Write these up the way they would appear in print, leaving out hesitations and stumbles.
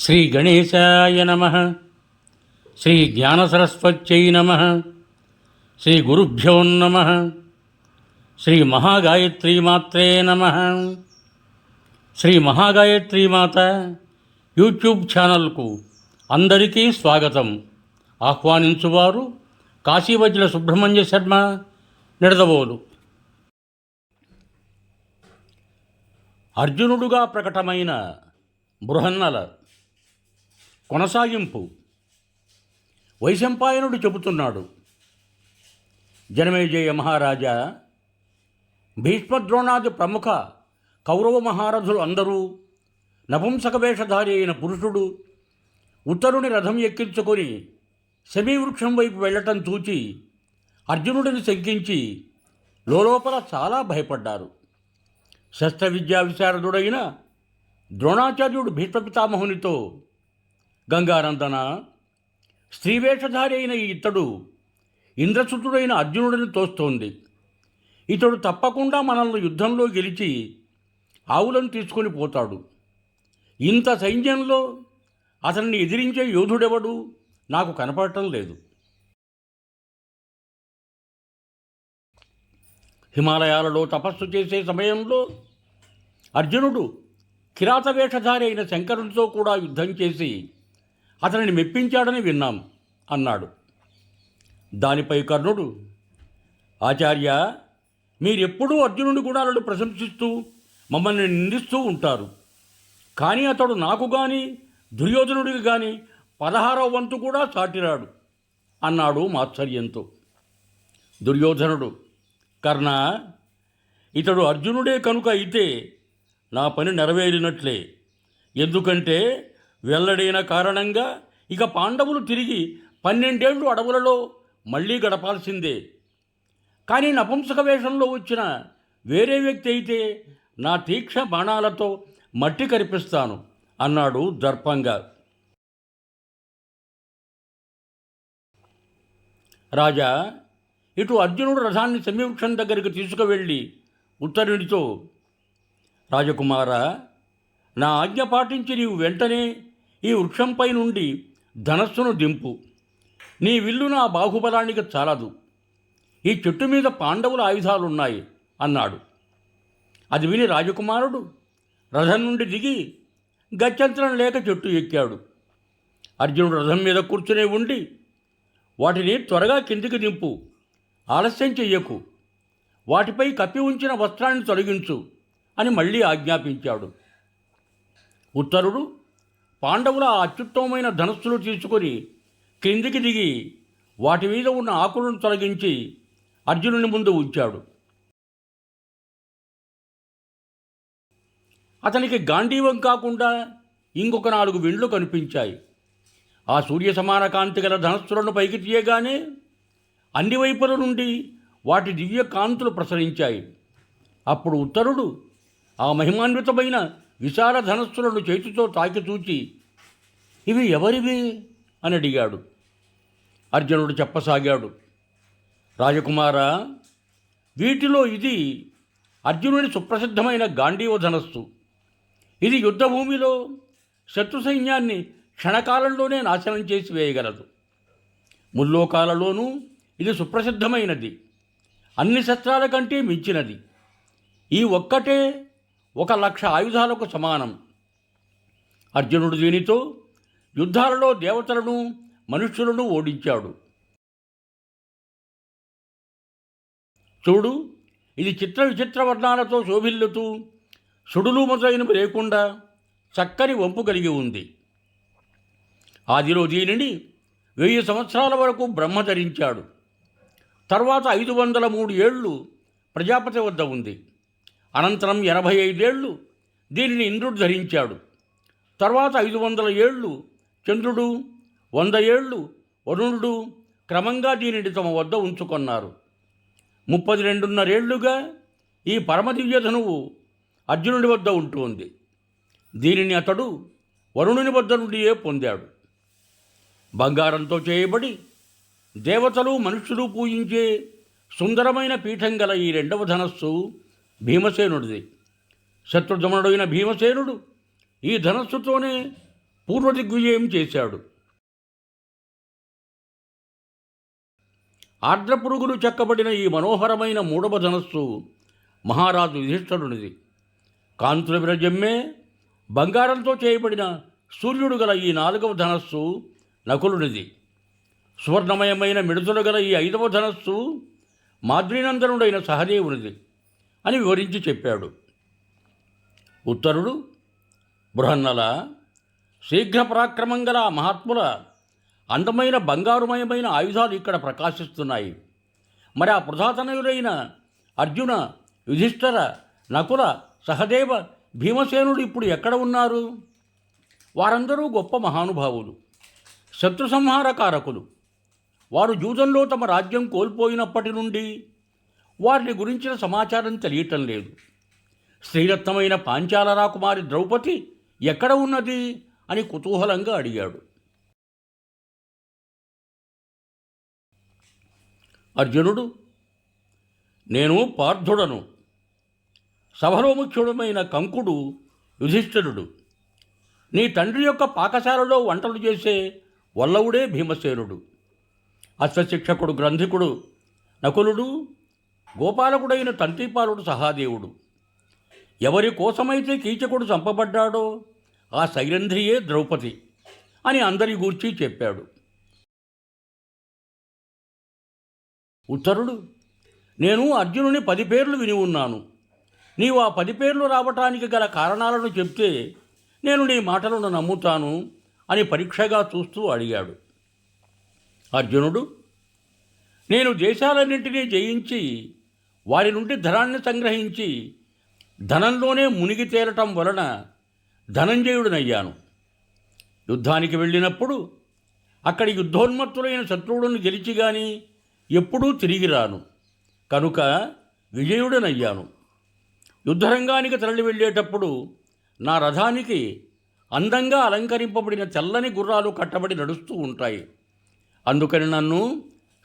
శ్రీ గణేశాయ నమః. శ్రీ జ్ఞానసరస్వత్యై నమః. శ్రీ గురుభ్యో నమః. శ్రీ మహాగాయత్రీమాత్రే నమః. శ్రీ మహాగాయత్రీమాత యూట్యూబ్ ఛానల్కు అందరికీ స్వాగతం. ఆహ్వానించువారు కాశీవజ్ర సుబ్రహ్మణ్య శర్మ, నిడదవోలు. అర్జునుడుగా ప్రకటమైన బృహన్నల కొనసాగింపు. వైశంపాయనుడు చెబుతున్నాడు: జనమేజయ మహారాజా, భీష్మద్రోణాది ప్రముఖ కౌరవ మహారథులు అందరూ నపుంసక వేషధారి అయిన పురుషుడు ఉత్తరుని రథం ఎక్కించుకొని శమీవృక్షం వైపు వెళ్ళటం చూచి అర్జునుడిని శంకించి లోపల చాలా భయపడ్డారు. శస్త్ర విద్యా విశారదుడైన ద్రోణాచార్యుడు భీష్మపితామహునితో, గంగానందన, స్త్రీవేషధారి అయిన ఇతడు ఇంద్రసుతుడైన అర్జునుడిని తోస్తోంది. ఇతడు తప్పకుండా మనల్ని యుద్ధంలో గెలిచి ఆవులను తీసుకొని పోతాడు. ఇంత సైన్యంలో అతన్ని ఎదిరించే యోధుడెవడు నాకు కనపడటం లేదు. హిమాలయాలలో తపస్సు చేసే సమయంలో అర్జునుడు కిరాత వేషధారి అయిన శంకరునితో కూడా యుద్ధం చేసి అతనిని మెప్పించాడని విన్నాం అన్నాడు. దానిపై కర్ణుడు, ఆచార్య, మీరెప్పుడూ అర్జునుడి గుణాలను ప్రశంసిస్తూ మమ్మల్ని నిందిస్తూ ఉంటారు. కానీ అతడు నాకు కానీ దుర్యోధనుడికి కానీ 16వ వంతు కూడా సాటిరాడు అన్నాడు మాత్సర్యంతో. దుర్యోధనుడు, కర్ణ, ఇతడు అర్జునుడే కనుక అయితే నా పని నెరవేరినట్లే. ఎందుకంటే వెల్లడైన కారణంగా ఇక పాండవులు తిరిగి 12 ఏళ్ళు అడవులలో మళ్ళీ గడపాల్సిందే. కానీ నపుంసక వేషంలో వచ్చిన వేరే వ్యక్తి అయితే నా తీక్ష బాణాలతో మట్టి కరిపిస్తాను అన్నాడు దర్పంగా. రాజా, ఇటు అర్జునుడు రథాన్ని శమీవృక్షం దగ్గరికి తీసుకువెళ్ళి ఉత్తరునితో, రాజకుమార, నా ఆజ్ఞ పాటించి నీవు వెంటనే ఈ వృక్షంపై నుండి ధనస్సును దింపు. నీ విల్లు నా బాహుబలానికి చాలదు. ఈ చెట్టు మీద పాండవుల ఆయుధాలున్నాయి అన్నాడు. అది విని రాజకుమారుడు రథం నుండి దిగి గత్యంతరం లేక చెట్టు ఎక్కాడు. అర్జునుడు రథం మీద కూర్చునే ఉండి, వాటిని త్వరగా కిందికి దింపు, ఆలస్యం చెయ్యకు, వాటిపై కప్పి ఉంచిన వస్త్రాన్ని తొలగించు అని మళ్ళీ ఆజ్ఞాపించాడు. ఉత్తరుడు పాండవుల ఆ అత్యుత్తమమైన ధనస్సులు తీసుకొని క్రిందికి దిగి వాటి మీద ఉన్న ఆకులను తొలగించి అర్జునుని ముందు ఉంచాడు. అతనికి గాంధీవం కాకుండా ఇంకొక 4 విండ్లు కనిపించాయి. ఆ సూర్య సమాన కాంతి గల ధనస్సులను పైకి తీయగానే అన్ని వైపుల నుండి వాటి దివ్య కాంతులు ప్రసరించాయి. అప్పుడు ఉత్తరుడు ఆ మహిమాన్వితమైన విశాల ధనస్సులను చేతితో తాకి చూచి, ఇవి ఎవరివి అని అడిగాడు. అర్జునుడు చెప్పసాగాడు, రాజకుమార, వీటిలో ఇది అర్జునుని సుప్రసిద్ధమైన గాంధీవ ధనస్సు. ఇది యుద్ధభూమిలో శత్రు సైన్యాన్ని క్షణకాలంలోనే నాశనం చేసి వేయగలదు. ముల్లోకాలలోనూ ఇది సుప్రసిద్ధమైనది, అన్ని శస్త్రాల కంటే మించినది. ఈ ఒక్కటే 1,00,000 ఆయుధాలకు సమానం. అర్జునుడు దీనితో యుద్ధాలలో దేవతలను మనుష్యులను ఓడించాడు. చూడు, ఇది చిత్ర విచిత్ర వర్ణాలతో శోభిల్లుతూ సుడులు మొదలైనవి లేకుండా చక్కని వంపు కలిగి ఉంది. ఆదిలో దీనిని 1000 సంవత్సరాల వరకు బ్రహ్మ ధరించాడు. తర్వాత 503 ఏళ్ళు ప్రజాపతి వద్ద ఉంది. అనంతరం 85 ఏళ్ళు దీనిని ఇంద్రుడు ధరించాడు. తర్వాత 500 ఏళ్ళు చంద్రుడు, 100 ఏళ్ళు వరుణుడు క్రమంగా దీనిని తమ వద్ద ఉంచుకున్నారు. 32.5 ఏళ్లుగా ఈ పరమదివ్యధనువు అర్జునుడి వద్ద ఉంటుంది. దీనిని అతడు వరుణుని వద్ద నుండియే పొందాడు. బంగారంతో చేయబడి దేవతలు మనుష్యులు పూజించే సుందరమైన పీఠం గల ఈ 2వ ధనస్సు భీమసేనుడిది. శత్రుదమనుడైన భీమసేనుడు ఈ ధనస్సుతోనే పూర్వదిగ్విజయం చేశాడు. ఆర్ద్రపురుగులు చెక్కబడిన ఈ మనోహరమైన మూడవ ధనస్సు మహారాజు యుధిష్ఠిరునిది. కాంతుల విరజమ్మే బంగారంతో చేయబడిన సూర్యుడు గల ఈ నాలుగవ ధనస్సు నకులునిది. సువర్ణమయమైన మిడుతులు గల ఈ ఐదవ ధనస్సు మాద్రీనందనుడైన సహదేవునిది అని వివరించి చెప్పాడు. ఉత్తరుడు, బృహన్నల, శీఘ్ర పరాక్రమం గల మహాత్ముల అందమైన బంగారుమయమైన ఆయుధాలు ఇక్కడ ప్రకాశిస్తున్నాయి. మరి ఆ ప్రధాతనయులైన అర్జున, యుధిష్ఠిర, నకుల, సహదేవ, భీమసేనుడు ఇప్పుడు ఎక్కడ ఉన్నారు? వారందరూ గొప్ప మహానుభావులు, శత్రు సంహారకారకులు. వారు జూదంలో తమ రాజ్యం కోల్పోయినప్పటి నుండి వారిని గురించిన సమాచారం తెలియటం లేదు. శ్రీరత్నమైన పాంచాల రాకుమారి ద్రౌపది ఎక్కడ ఉన్నది అని కుతూహలంగా అడిగాడు. అర్జునుడు, నేను పార్థుడను. సభలో ముఖ్యుడమైన కంకుడు యుధిష్ఠిరుడు. నీ తండ్రి యొక్క పాకశాలలో వంటలు చేసే వల్లవుడే భీమసేనుడు. అశ్వశిక్షకుడు గ్రంథికుడు నకులుడు, గోపాలకుడైన తంతిపాలుడు సహాదేవుడు. ఎవరి కోసమైతే కీచకుడు చంపబడ్డాడో ఆ శైరంధ్రియే ద్రౌపది అని అందరి గూర్చి చెప్పాడు. ఉత్తరుడు, నేను అర్జునుని 10 పేర్లు విని ఉన్నాను. నీవు ఆ 10 పేర్లు రావటానికి గల కారణాలను చెప్తే నేను నీ మాటలను నమ్ముతాను అని పరీక్షగా చూస్తూ అడిగాడు. అర్జునుడు, నేను దేశాలన్నింటినీ జయించి వారి నుండి ధనాన్ని సంగ్రహించి ధనంలోనే మునిగి తేలటం వలన ధనంజయుడినయ్యాను. యుద్ధానికి వెళ్ళినప్పుడు అక్కడి యుద్ధోన్మత్తులైన శత్రువులను గెలిచి గాని ఎప్పుడూ తిరిగి రాను కనుక విజయుడనయ్యాను. యుద్ధరంగానికి తరలి వెళ్ళేటప్పుడు నా రథానికి అందంగా అలంకరింపబడిన తెల్లని గుర్రాలు కట్టబడి నడుస్తూ ఉంటాయి. అందుకని నన్ను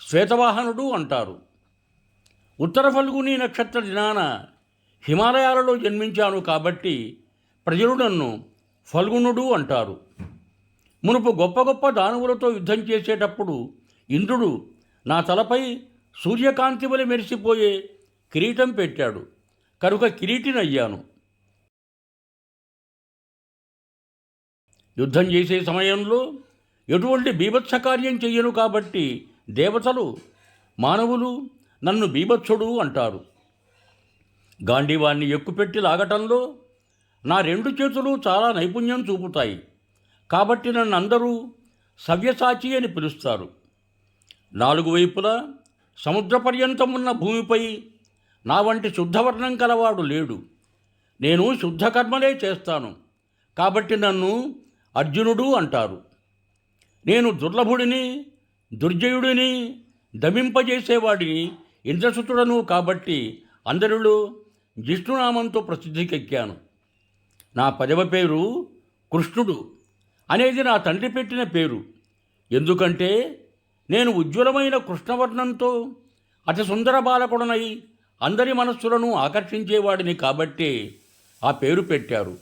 శ్వేతవాహనుడు అంటారు. ఉత్తర ఫల్గుని నక్షత్ర దినాన హిమాలయాలలో జన్మించాను కాబట్టి ప్రజలు నన్ను ఫల్గుణుడు అంటారు. మునుపు గొప్ప గొప్ప దానవులతో యుద్ధం చేసేటప్పుడు ఇంద్రుడు నా తలపై సూర్యకాంతి వలె మెరిసిపోయే కిరీటం పెట్టాడు కనుక కిరీటినయ్యాను. యుద్ధం చేసే సమయంలో ఎటువంటి బీభత్స కార్యం చెయ్యను కాబట్టి దేవతలు, మానవులు నన్ను బీభత్సుడు అంటారు. గాంధీవాన్ని ఎక్కుపెట్టి లాగటంలో నా 2 చేతులు చాలా నైపుణ్యం చూపుతాయి కాబట్టి నన్ను అందరూ సవ్యసాచి అని పిలుస్తారు. 4 వైపులా సముద్ర పర్యంతం ఉన్న భూమిపై నా వంటి శుద్ధవర్ణం కలవాడు లేడు. నేను శుద్ధ కర్మలే చేస్తాను కాబట్టి నన్ను అర్జునుడు అంటారు. నేను దుర్లభుడిని, దుర్జయుడిని, దమింపజేసేవాడిని, ఇంద్రసుతుడను కాబట్టి అందరిలో జిష్ణునామంతో ప్రసిద్ధికెక్కాను. నా 10వ పేరు కృష్ణుడు అనేది నా తండ్రి పెట్టిన పేరు. ఎందుకంటే నేను ఉజ్వలమైన కృష్ణవర్ణంతో అతి సుందర బాలకుడనై అందరి మనస్సులను ఆకర్షించేవాడిని కాబట్టే ఆ పేరు పెట్టారు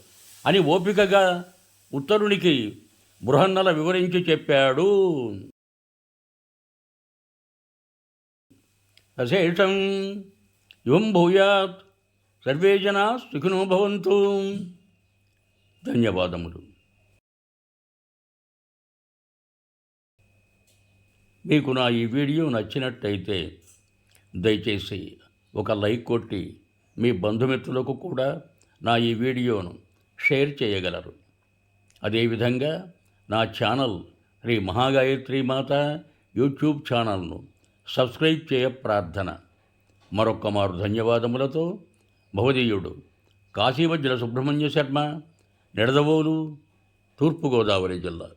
అని ఓపికగా ఉత్తరునికి బృహన్నల వివరించి చెప్పాడు. అశేషం యువం భూయాత్ సర్వే జనా సుఖినో భవంతు. ధన్యవాదములు. మీకు నా ఈ వీడియో నచ్చినట్టయితే దయచేసి ఒక లైక్ కొట్టి మీ బంధుమిత్రులకు కూడా నా ఈ వీడియోను షేర్ చేయగలరు. అదేవిధంగా నా ఛానల్ శ్రీ మహాగాయత్రి మాత యూట్యూబ్ ఛానల్ను సబ్స్క్రైబ్ చేయ ప్రార్థన. మరొక్క మారు ధన్యవాదములతో భవదీయుడు కాశీవజ్ర సుబ్రహ్మణ్య శర్మ, నిడదవోలు, తూర్పుగోదావరి జిల్లా.